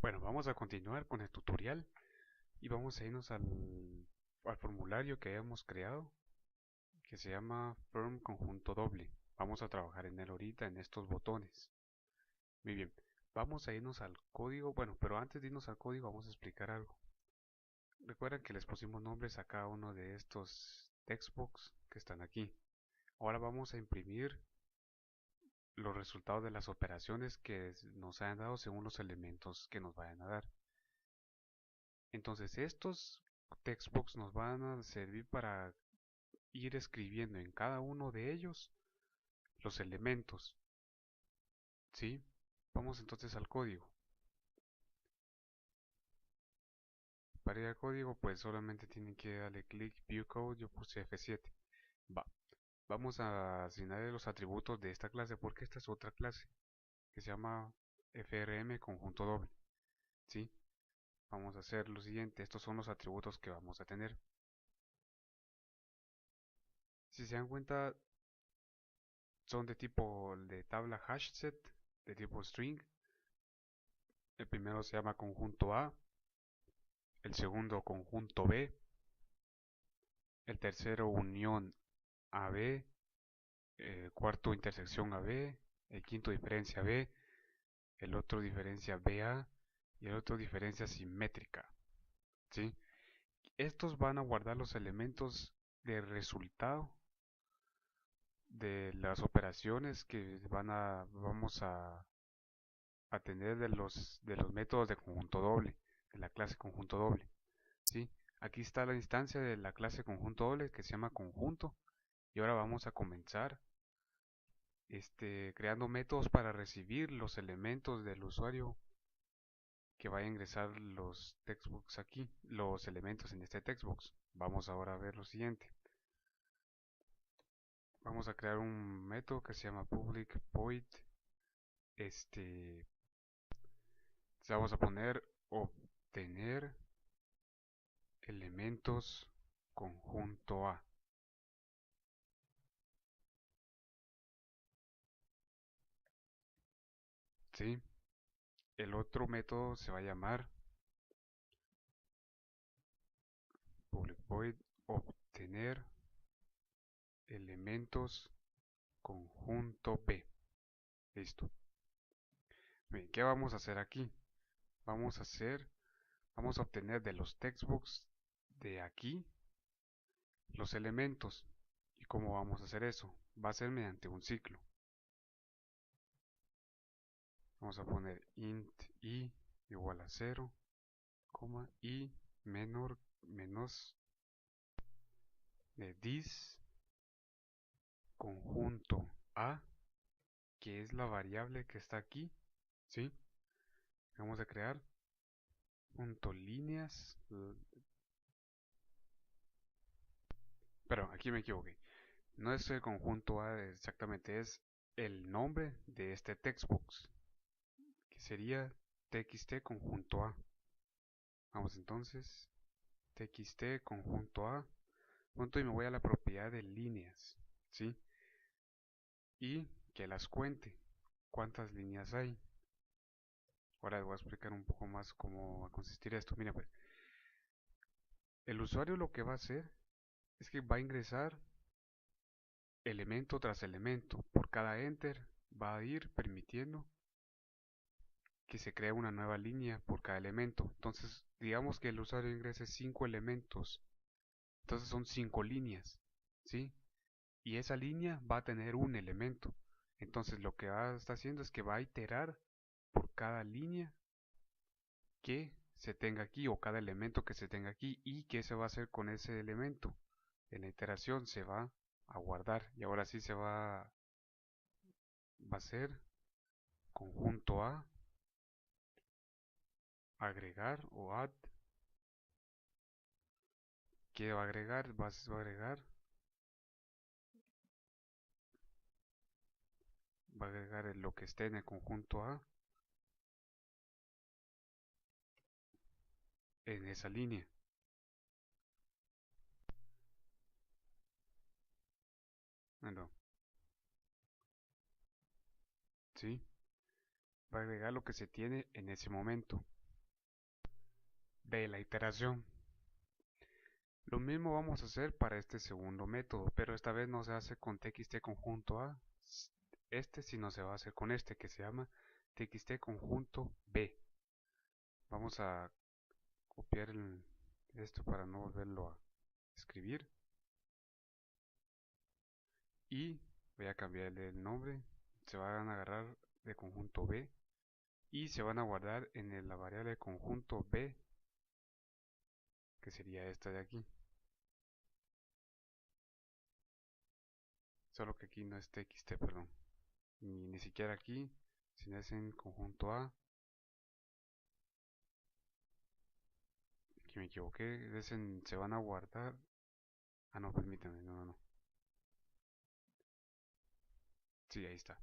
Bueno, vamos a continuar con el tutorial y vamos a irnos al formulario que habíamos creado, que se llama Form Conjunto Doble. Vamos a trabajar en él ahorita en estos botones. Muy bien, vamos a irnos al código. Bueno, pero antes de irnos al código vamos a explicar algo. Recuerden que les pusimos nombres a cada uno de estos textbox que están aquí. Ahora vamos a imprimir los resultados de las operaciones que nos hayan dado según los elementos que nos vayan a dar. Entonces estos textbooks nos van a servir para ir escribiendo en cada uno de ellos los elementos. ¿Sí? Vamos entonces al código. Para ir al código pues solamente tienen que darle clic View Code, yo puse F7. Va. Vamos a asignarle los atributos de esta clase porque esta es otra clase que se llama FRM conjunto doble. ¿Sí? Vamos a hacer lo siguiente, estos son los atributos que vamos a tener. Si se dan cuenta, son de tipo de tabla hashset, de tipo string. El primero se llama conjunto A, el segundo conjunto B, el tercero unión AB, el cuarto intersección AB, el quinto diferencia B, el otro diferencia BA y el otro diferencia simétrica. ¿Sí? Estos van a guardar los elementos de resultado de las operaciones que vamos a tener de los métodos de conjunto doble, de la clase conjunto doble. ¿Sí? Aquí está la instancia de la clase conjunto doble que se llama conjunto y ahora vamos a comenzar creando métodos para recibir los elementos del usuario que vaya a ingresar los textbooks aquí, los elementos en este textbox. Vamos ahora a ver lo siguiente. Vamos a crear un método que se llama public void. Vamos a poner obtener elementos conjunto A. ¿Sí? El otro método se va a llamar public void obtener elementos conjunto B. Listo. Bien, ¿qué vamos a hacer aquí? Vamos a obtener de los textbooks de aquí los elementos. ¿Y cómo vamos a hacer eso? Va a ser mediante un ciclo. Vamos a poner int i igual a 0, i menos de this conjunto A, que es la variable que está aquí. ¿Sí? Vamos a crear punto líneas. Pero aquí me equivoqué. No es el conjunto A exactamente, es el nombre de este textbox, que sería txt conjunto A. Vamos entonces, txt conjunto A, punto y me voy a la propiedad de líneas, ¿sí? Y que las cuente, cuántas líneas hay. Ahora les voy a explicar un poco más cómo va a consistir esto. Mira pues, el usuario lo que va a hacer es que va a ingresar elemento tras elemento. Por cada enter va a ir permitiendo que se crea una nueva línea por cada elemento. Entonces, digamos que el usuario ingrese 5 elementos. Entonces son 5 líneas, ¿sí? Y esa línea va a tener un elemento. Entonces lo que va a estar haciendo es que va a iterar por cada línea que se tenga aquí o cada elemento que se tenga aquí y qué se va a hacer con ese elemento. En la iteración se va a guardar y ahora sí va a ser conjunto A, agregar o add. ¿Qué va a agregar? Va a agregar lo que esté en el conjunto A en esa línea. Bueno, ¿sí? Va a agregar lo que se tiene en ese momento. de la iteración. Lo mismo vamos a hacer para este segundo método, pero esta vez no se hace con txt conjunto A, sino se va a hacer con este que se llama txt conjunto B. Vamos a copiar esto para no volverlo a escribir y voy a cambiarle el nombre. Se van a agarrar de conjunto B y se van a guardar en la variable conjunto B, que sería esta de aquí. Solo que aquí no es txt, perdón. Ni siquiera aquí, sino es en conjunto A. Aquí me equivoqué, se van a guardar. Ah, no, permítanme, no. Sí, ahí está.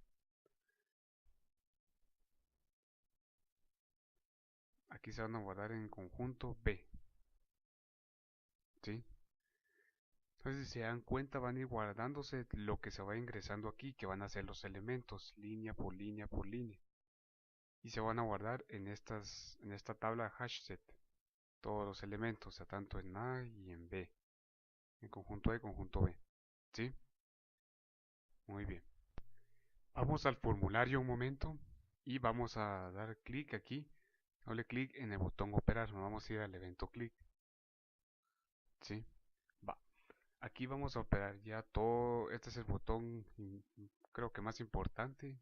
Aquí se van a guardar en conjunto B. ¿Sí? Entonces, si se dan cuenta, van a ir guardándose lo que se va ingresando aquí, que van a ser los elementos, línea por línea por línea. Y se van a guardar en esta tabla hashset, todos los elementos, o sea, tanto en A y en B, en conjunto A y conjunto B. ¿Sí? Muy bien. Vamos al formulario un momento y vamos a dar clic aquí, doble clic en el botón operar, nos vamos a ir al evento clic. ¿Sí? Va. Aquí vamos a operar ya todo, este es el botón creo que más importante,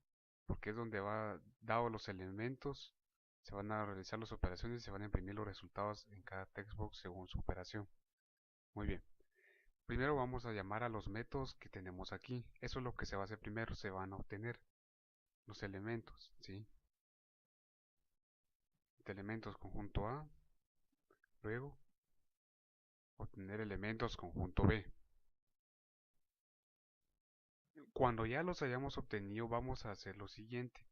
porque es donde va dado los elementos, se van a realizar las operaciones y se van a imprimir los resultados en cada textbox según su operación. Muy bien. Primero vamos a llamar a los métodos que tenemos aquí. Eso es lo que se va a hacer primero, se van a obtener los elementos, ¿sí? De elementos conjunto A, luego obtener elementos conjunto B. Cuando ya los hayamos obtenido, vamos a hacer lo siguiente.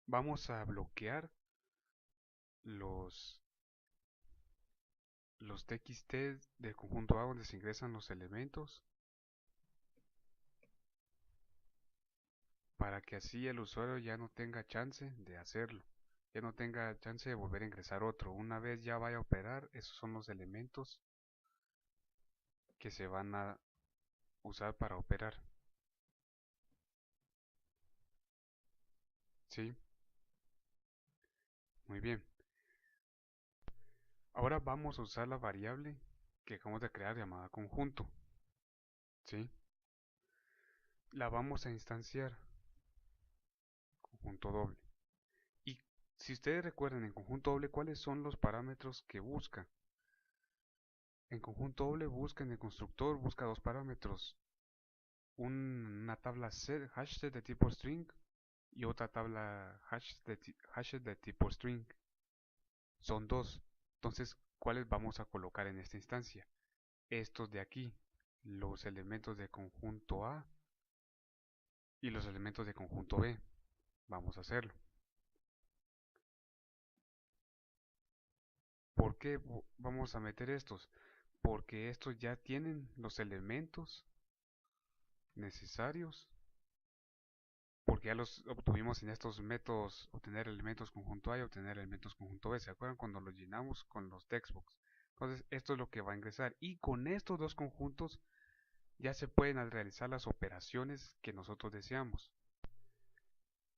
Vamos a bloquear los txt del conjunto A donde se ingresan los elementos para que así el usuario ya no tenga chance de hacerlo, ya no tenga chance de volver a ingresar otro. Una vez ya vaya a operar, esos son los elementos que se van a usar para operar. ¿Sí? Muy bien. Ahora vamos a usar la variable que acabamos de crear llamada conjunto. ¿Sí? La vamos a instanciar conjunto doble. Y si ustedes recuerdan en conjunto doble cuáles son los parámetros que busca. En conjunto doble busca en el constructor, busca dos parámetros. Una tabla hashed de tipo string y otra tabla hashed de tipo string. Son dos. Entonces, ¿cuáles vamos a colocar en esta instancia? Estos de aquí, los elementos de conjunto A y los elementos de conjunto B. Vamos a hacerlo. ¿Por qué vamos a meter estos? Porque estos ya tienen los elementos necesarios, porque ya los obtuvimos en estos métodos, obtener elementos conjunto A y obtener elementos conjunto B. ¿Se acuerdan cuando los llenamos con los textbooks? Entonces esto es lo que va a ingresar y con estos dos conjuntos ya se pueden realizar las operaciones que nosotros deseamos.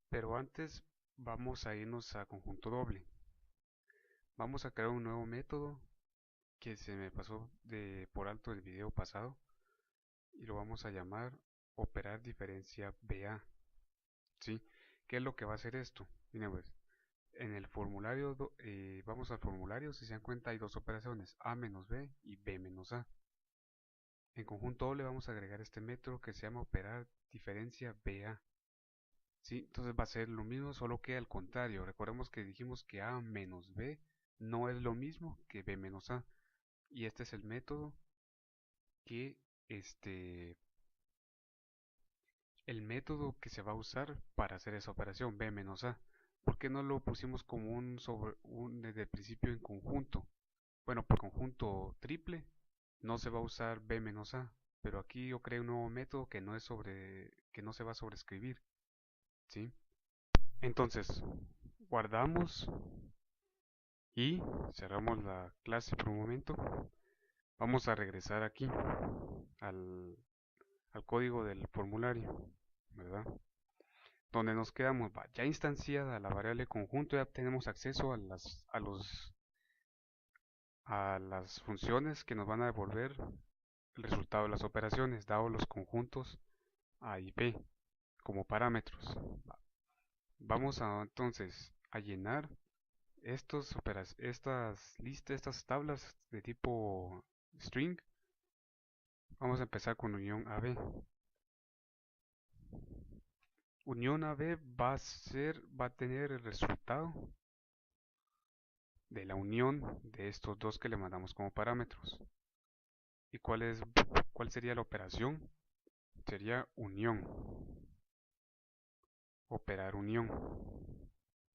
Pero antes vamos a irnos a conjunto doble. Vamos a crear un nuevo método que se me pasó por alto el video pasado y lo vamos a llamar operar diferencia BA. ¿Sí? ¿Qué es lo que va a hacer esto? Miren pues, en el formulario, vamos al formulario, si se dan cuenta hay dos operaciones, A menos B y B menos A. En conjunto doble vamos a agregar este método que se llama operar diferencia BA. ¿Sí? Entonces va a ser lo mismo, solo que al contrario. Recordemos que dijimos que A menos B no es lo mismo que B menos A. Y este es el método que el método que se va a usar para hacer esa operación B menos A. ¿Por qué no lo pusimos como desde el principio en conjunto? Bueno, por conjunto triple no se va a usar B menos A, pero aquí yo creé un nuevo método que que no se va a sobreescribir, ¿sí? Entonces, guardamos Y cerramos la clase por un momento. Vamos a regresar aquí al, al código del formulario, ¿verdad? Donde nos quedamos, ya instanciada la variable conjunto, ya tenemos acceso a las funciones que nos van a devolver el resultado de las operaciones, dado los conjuntos A y B como parámetros. Vamos entonces a llenar estas tablas de tipo string. Vamos a empezar con unión AB. Unión AB va a tener el resultado de la unión de estos dos que le mandamos como parámetros. ¿Y cuál sería la operación? Sería unión. Operar unión.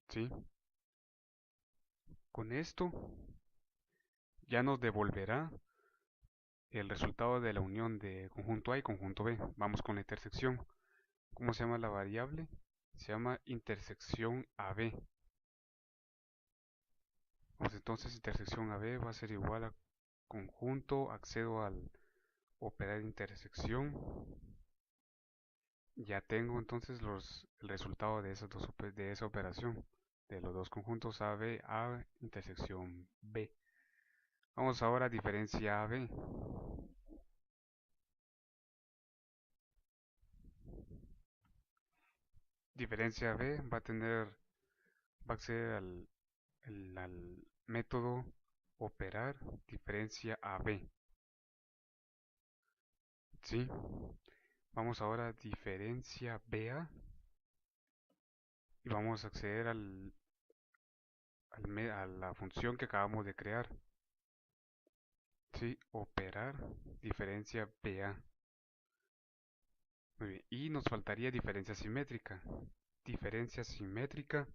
¿Sí? Con esto ya nos devolverá el resultado de la unión de conjunto A y conjunto B. Vamos con la intersección. ¿Cómo se llama la variable? Se llama intersección AB. Pues entonces intersección AB va a ser igual a conjunto, accedo al operar intersección. Ya tengo entonces el resultado de de esa operación, de los dos conjuntos AB a intersección B. Vamos ahora a diferencia AB. Diferencia B va a ser al método operar diferencia AB. ¿Sí? Vamos ahora a diferencia BA y vamos a acceder a la función que acabamos de crear. ¿Sí? Operar diferencia BA. Muy bien. Y nos faltaría diferencia simétrica. Diferencia simétrica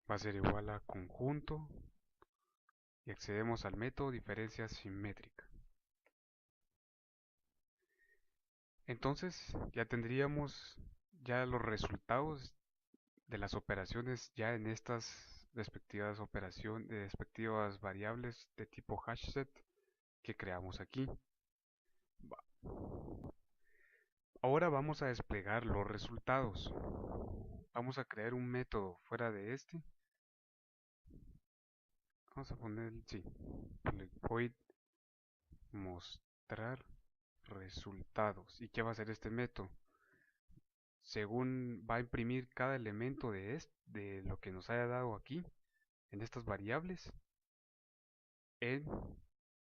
va a ser igual a conjunto y accedemos al método diferencia simétrica. Entonces ya tendríamos ya los resultados de las operaciones ya en estas respectivas variables de tipo hashset que creamos aquí. Ahora vamos a desplegar los resultados. Vamos a crear un método fuera de este. Vamos a poner, sí, void mostrar resultados. ¿Y qué va a hacer este método? Según va a imprimir cada elemento de lo que nos haya dado aquí, en estas variables, en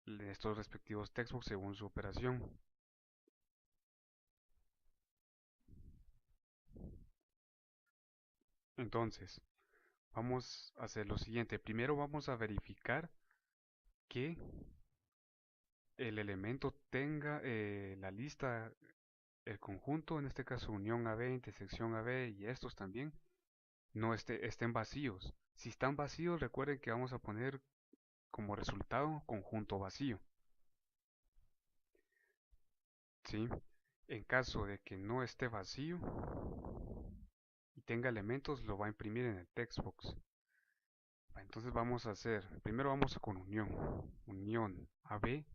estos respectivos textbooks según su operación. Entonces, vamos a hacer lo siguiente. Primero vamos a verificar que el elemento tenga la lista, el conjunto, en este caso unión AB, intersección AB y estos también, no estén vacíos. Si están vacíos, recuerden que vamos a poner como resultado conjunto vacío. ¿Sí? En caso de que no esté vacío y tenga elementos, lo va a imprimir en el textbox. Entonces vamos a hacer, primero vamos con unión AB.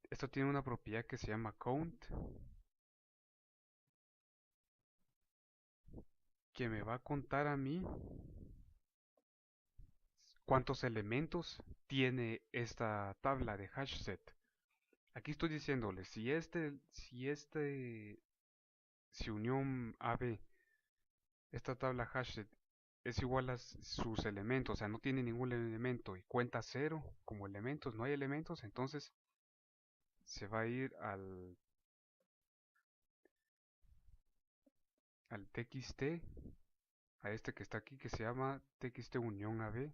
Esto tiene una propiedad que se llama count, que me va a contar a mí cuántos elementos tiene esta tabla de hashset. Aquí estoy diciéndole, si unión AB, esta tabla hashset es igual a sus elementos, o sea, no tiene ningún elemento y cuenta 0 como elementos, no hay elementos, entonces se va a ir al txt, a este que está aquí que se llama txt unión AB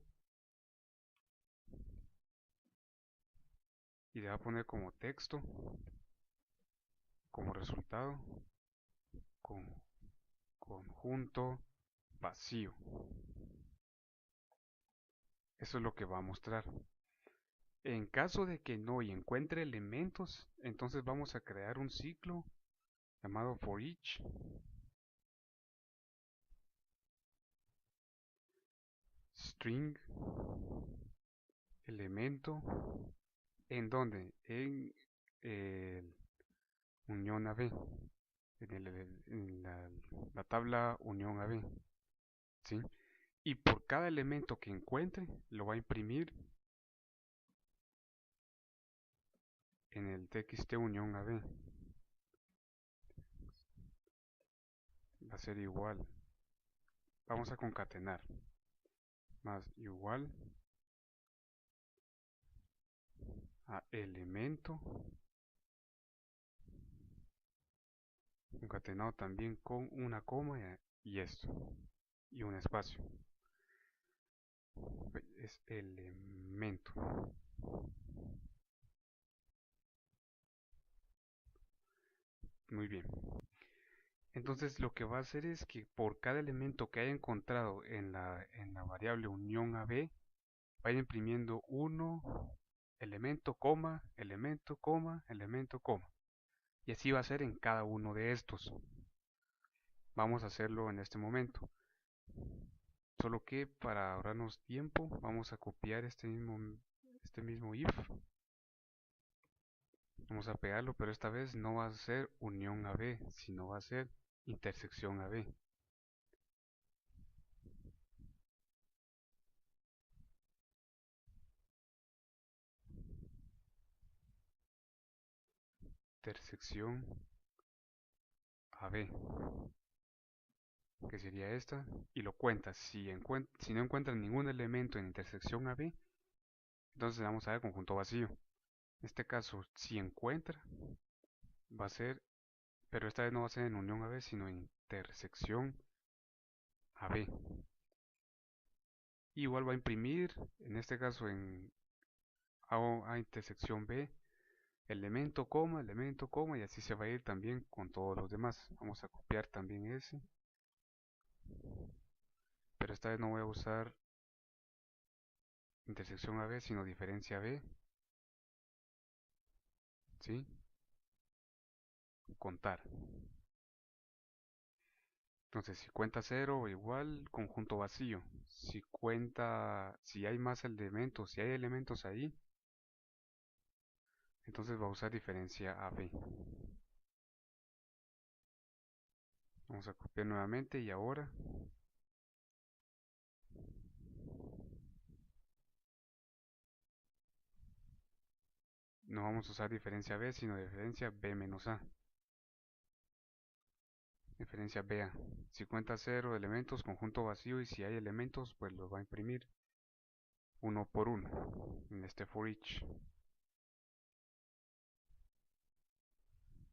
y le va a poner como texto, como resultado, con conjunto vacío. Eso es lo que va a mostrar. En caso de que no y encuentre elementos, entonces vamos a crear un ciclo llamado for each. string elemento en donde en unión AB, en la tabla unión AB, ¿sí? Y por cada elemento que encuentre lo va a imprimir en el txt unión AB. Va a ser igual, vamos a concatenar, más igual a elemento concatenado también con una coma y esto y un espacio, es elemento. Muy bien, entonces lo que va a hacer es que por cada elemento que haya encontrado en la variable unión AB va a ir imprimiendo uno elemento, coma, elemento, coma, elemento, coma, y así va a ser en cada uno de estos. Vamos a hacerlo en este momento, solo que para ahorrarnos tiempo vamos a copiar este mismo if, vamos a pegarlo, pero esta vez no va a ser unión AB, sino va a ser intersección AB. Intersección AB, que sería esta, y lo cuenta. Si no encuentran ningún elemento en intersección AB, entonces vamos a ver conjunto vacío. En este caso, si encuentra, va a ser, pero esta vez no va a ser en unión AB, sino en intersección AB. Igual va a imprimir, en este caso en A intersección B, elemento, coma, y así se va a ir también con todos los demás. Vamos a copiar también ese, pero esta vez no voy a usar intersección AB, sino diferencia B, ¿sí? Contar. Entonces, si cuenta 0, igual conjunto vacío. Si hay más elementos, si hay elementos ahí, entonces va a usar diferencia AB. Vamos a copiar nuevamente y ahora no vamos a usar diferencia B, sino diferencia B menos A. Diferencia BA. Si cuenta 0 elementos, conjunto vacío, y si hay elementos, pues los va a imprimir uno por uno en este for each.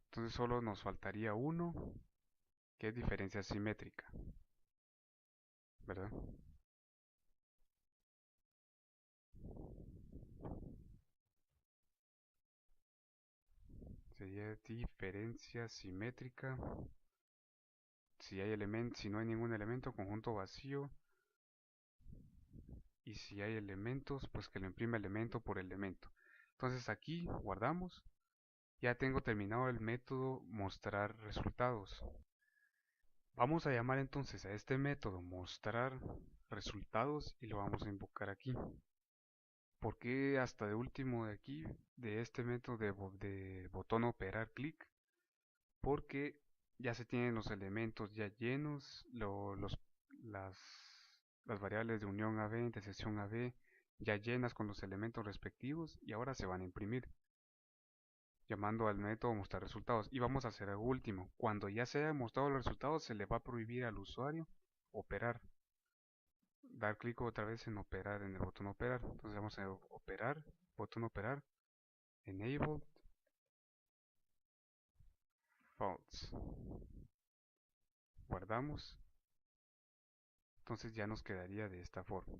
Entonces solo nos faltaría uno, que es diferencia simétrica, ¿verdad? Sería diferencia simétrica. Si no hay ningún elemento, conjunto vacío. Y si hay elementos, pues que lo imprima elemento por elemento. Entonces aquí guardamos. Ya tengo terminado el método mostrar resultados. Vamos a llamar entonces a este método mostrar resultados y lo vamos a invocar aquí. ¿Por qué hasta de último de aquí, de este método de botón operar clic? Porque ya se tienen los elementos ya llenos, las, las variables de unión AB, intersección AB, ya llenas con los elementos respectivos y ahora se van a imprimir, llamando al método mostrar resultados. Y vamos a hacer algo último. Cuando ya se hayan mostrado los resultados, se le va a prohibir al usuario operar. Dar clic otra vez en operar, en el botón operar. Entonces vamos a operar, botón operar, enable, false. Guardamos. Entonces ya nos quedaría de esta forma.